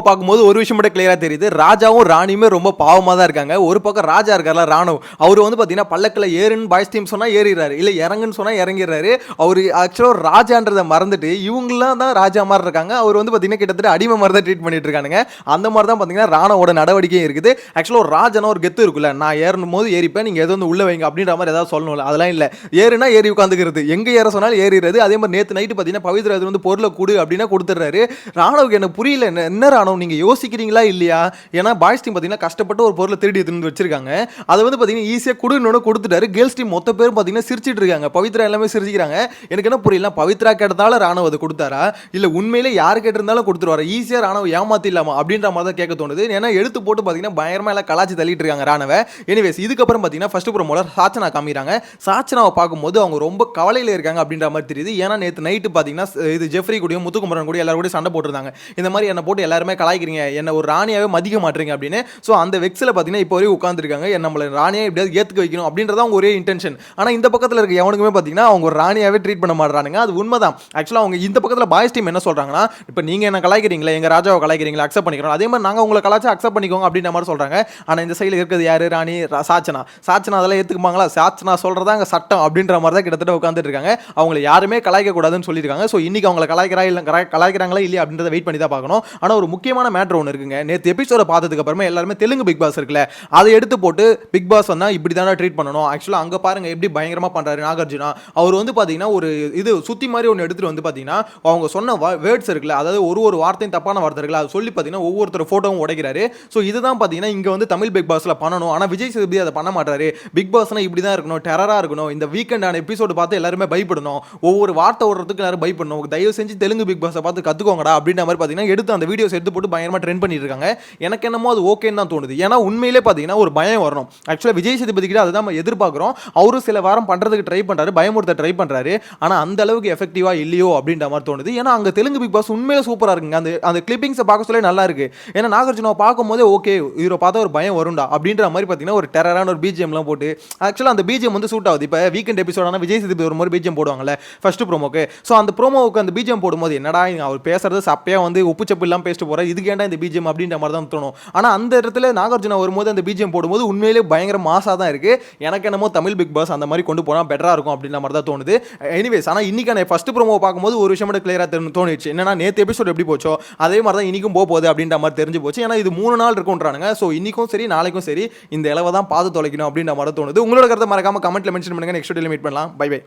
பார்க்கும்போது ஒரு விஷயம் மட்டும் கிளியரா தெரியுது. ராஜாவும் ராணியுமே ரொம்ப பாவமா தான் இருக்காங்க. ஒரு பக்கம் ராஜா இருக்கார்ல ராணுவ, அவரு வந்து பார்த்தீங்கன்னா பல்லக்குல ஏறுன்னு பாய்ஸ் டீம் சொன்னா ஏறிறாரு. இல்ல இறங்குன்னு சொன்னா இறங்கிடுறாரு. அவரு ஆக்சுவலா ராஜான்றத மறந்துட்டு இவங்கலாம் தான் ராஜா மாரி இருக்காங்க. அவர் வந்து பார்த்தீங்கன்னா கிட்டத்தட்ட அடிமை மாரி தான் ட்ரீட் பண்ணிட்டு இருக்கானுங்க. அந்த மாரி தான் பார்த்தீங்கன்னா ராணாவோட நடவடிக்கையும் இருக்குது. ஆக்சுவலா ஒரு ராஜானா ஒரு கெத்து இருக்குல்ல. நான் ஏறணும்போது ஏறிப்பேன். நீங்க எது வந்து உள்ள வைங்க அப்படின்ற மாரி ஏதாவது சொல்லணும்ல. அதெல்லாம் இல்ல. ஏறுனா ஏறி உட்காந்துக்கிறது. எங்க ஏற சொன்னாலும் ஏறிறது. அதே மாரி நேத்து நைட் பார்த்தீங்கன்னா பவித்ரா இது வந்து பொருள குடு அப்படின்னா குடுத்துறாரு. ராணுவுக்கு எனக்கு புரியல. என்ன ராணுவ நீங்க யோசிக்கிறீங்களா இல்லையா? ஏன்னா பாய்ஸ் டீம் பார்த்தீங்கன்னா கஷ்டப்பட்டு ஒரு பொருளை திருடி எடுத்துட்டு வந்து வச்சிருக்காங்க. அதை வந்து பார்த்தீங்கன்னா ஈஸியாக குடுன்னு கொடுத்துட்டாரு. கேர்ள்ஸ் டீம் மொத்த பேரும் பார்த்தீங்கன்னா சிரிச்சிட்டு இருக்காங்க. பவித்ரா எல்லாமே சிரிச்சிக்கிறாங்க. எனக்கு என்ன புரியல, பவித்ரா கேட்டதால ராணுவ அதை கொடுத்தாரா இல்லை உண்மையிலே யார் கேட்டிருந்தாலும் கொடுத்துருவாரா? ஈஸியாக ராணுவ ஏமாத்திடலாமா அப்படின்ற மாதிரி தான் கேட்க தோணுது. ஏன்னா எடுத்து போட்டு பார்த்தீங்கன்னா பயங்கரமாக எல்லாம் கலாச்சி தள்ளிட்டு இருக்காங்க ராணுவ. எனிவேஸ் இதுக்கப்புறம் பார்த்தீங்கன்னா ஃபர்ஸ்ட் ப்ரோமோல சாச்சனா காமிக்கிறாங்க. சாச்சனாவை பார்க்கும்போது அவங்க ரொம்ப கவலையில் இருக்காங்க அப்படின்ற மாதிரி தெரியுது. ஏன்னா நேற்று நைட்டு பார்த்தீங்கன்னா இது ஜெஃப்ரி கூடயும் முத்துக்குமரன் கூட எல்லாரும் கூட சண்டை போட்டுருந்தாங்க. இந்த மாதிரி என்னை போட்டு எல்லாருமே கலாய்க்கிறீங்க, என்ன ஒரு ராணியாவே மதிக்க மாட்டீங்க அப்படின்னு. ஸோ அந்த வெக்ஸில் பார்த்தீங்கன்னா இப்போ வரையும் உட்காந்துருக்காங்க. நம்மளை ராணியை எப்படியாவது ஏற்றுக்க வைக்கணும் அப்படின்றத அவங்க ஒரே இன்டென்ஷன். ஆனால் இந்த பக்கத்தில் இருக்க எவனுக்குமே பார்த்தீங்கன்னா அவங்க ஒரு ராணியாவே ட்ரீட் பண்ண மாட்டானுங்க. அது உண்மைதான். ஆக்சுவலாக அவங்க இந்த பக்கத்தில் பாய்ஸ் டீம் என்ன சொல்கிறாங்கன்னா, இப்போ நீங்கள் என்ன கலாய்க்கிறீங்களா, எங்கள் ராஜாவை கலாய்க்கிறீங்களா, அக்செப்ட் பண்ணிக்கிறோம், அதே மாதிரி நாங்கள் உங்களை கலாய்ச்சி அக்செப்ட் பண்ணிக்கோங்க அப்படின்ற மாதிரி சொல்கிறாங்க. ஆனால் இந்த சைடில் இருக்கிறது யார்? ராணி சாச்சனா. சாச்சனா அதெல்லாம் ஏற்றுக்குப்பாங்களா? சாச்சனா சொல்கிறதா அங்கே சட்டம் அப்படின்ற மாதிரி தான் கிட்டத்தட்ட உட்காந்துட்டு இருக்காங்க. அவங்களை யாருமே கலாய்க்கக்கூடாதுன்னு சொல்லியிருக்காங்க. ஸோ இன்னைக்கு அவங்களை கலாய்க்கிறாங்களா இல்லையா அப்படின்றத வெயிட் பண்ணி தான் பார்க்கணும். ஆனால் ஒரு முக்கியமான மேட்டர் ஒன்று இருக்குங்க. நேற்று எபிசோட பார்த்ததுக்கு அப்புறமா எல்லாருமே தெலுங்கு பிக் பாஸ் இருக்குல்ல, அதை எடுத்து போட்டு பிக் பாஸ் வந்தா இப்படி தானே ட்ரீட் பண்ணணும். ஆக்சுவலாக அங்கே பாருங்க எப்படி பயங்கரமா பண்றாரு நாகார்ஜுனா. அவர் வந்து பார்த்தீங்கன்னா ஒரு இது சுத்தி மாதிரி ஒன்று எடுத்துட்டு வந்து பார்த்தீங்கன்னா அவங்க சொன்ன வேர்ட்ஸ் இருக்குல்ல, அதாவது ஒரு வார்த்தையும் தப்பான வார்த்தை இருக்குல்ல, அது சொல்லி பார்த்தீங்கன்னா ஒவ்வொருத்தர் ஃபோட்டோவும் உடைக்கிறாரு. ஸோ இதுதான் பார்த்தீங்கன்னா இங்கே வந்து தமிழ் பிக் பாஸ்ல பண்ணணும். ஆனால் விஜய் சேதுபதி அதை பண்ண மாட்டாரு. பிக் பாஸ்னா இப்படி தான் இருக்கணும், டெரரா இருக்கணும். இந்த வீக்கெண்டான எபிசோடு பார்த்து எல்லாருமே பயப்படணும், ஒவ்வொரு வார்த்தை ஓடுறதுக்கு எல்லாரும் பயப்படணும். தயவு செஞ்சு தெலுங்கு பிக் பாஸை பார்த்து கற்றுக்கோங்கடா அப்படின்ற மாதிரி பார்த்தீங்கன்னா எடுத்து அந்த வீடியோஸ் எடுத்து போட்டு பயங்கரமாக ட்ரெண்ட் பண்ணிட்டு இருக்காங்க. எனக்கு என்னமோ அது ஓகேன்னு தான் தோணுது. ஏன்னா உண்மையிலே பார்த்தீங்கன்னா ஒரு பயம் வரணும். ஆக்சுவலாக விஜய் சேதுபதி கிட்ட அதுதான் நம்ம எதிர்பார்க்குறோம். அவரும் சில வாரம் பண்ணுறதுக்கு ட்ரை பண்ணுறாரு, பயமுறுத்த ட்ரை பண்ணுறாரு. ஆனால் அந்த அளவுக்கு எஃபெக்டிவாக இல்லையோ அப்படின்ற மாதிரி தோணுது. ஏன்னா அங்கே தெலுங்கு பிக் பாஸ் உண்மையிலே சூப்பராக இருக்குங்க. அந்த கிளிப்பிங்ஸை பார்க்க சொல்ல நல்லா இருக்கு. ஏன்னா நாகார்ஜுனாவை பார்க்கும்போதே ஓகே இவரை பார்த்தா ஒரு பயம் வரும்டா அப்படின்ற மாதிரி பார்த்தீங்கன்னா ஒரு டெரரான ஒரு பிஜிஎம்லாம் போட்டு ஆக்சுவலாக அந்த பிஜிஎம் வந்து சூட் ஆகுது. இப்போ வீக்கெண்ட் எபிசோடான விஜய் சேதுபதி ஒரு மாதிரி பிஜிஎம் போடுவாங்கல்ல ஃபர்ஸ்ட் ப்ரோமோக்கு. ஸோ அந்த ப்ரோமோவுக்கு அந்த பிஜிஎம் போடும்போது என்னடா அவர் பேசுறது சப்பையாக வந்து உப்பு சப்பு இல்லாமல் பேசிட்டு போகிறார், இதுக்கு ஏன்டா இந்த பிஜிஎம் அப்படின்ற மாதிரி தான் தோணும். ஆனால் அந்த இடத்துல நாகார்ஜுனா வரும்போது அந்த பிஜிஎம் போடும்போது உண்மையிலே பயங்கர மாசாக தான் இருக்குது. எனக்கு என்னமோ தமிழ் பிக் பாஸ் அந்த மாதிரி கொண்டு போனால் பெட்டராக இருக்கும் அப்படின்ற மாதிரி தான் தோணுது. எனிவேஸ் ஆனால் இன்னைக்கான ஃபர்ஸ்ட் ப்ரோமோ பார்க்கும்போது ஒரு விஷயம் மட்டும் கிளியராக தோணிச்சு. என்னன்னா நேற்று எபிசோட் எப்படி போச்சோ அதே மாதிரி தான் இன்னைக்கும் போகுது அப்படின்ற மாதிரி தெரிஞ்சு போச்சு. ஏன்னா இது 3 நாள் இருக்குன்றானுங்க. ஸோ இன்னைக்கும் சரி நாளைக்கும் சரி இந்த இலவை தான் பார்த்து தொலைக்கணும் அப்படின்ற மாதிரி தோணுது. உங்களோட கருத்தை மறக்காம கமெண்ட்ல மென்ஷன் பண்ணுங்க. நெக்ஸ்ட் வீடியோல மீட் பண்ணலாம். Bye by.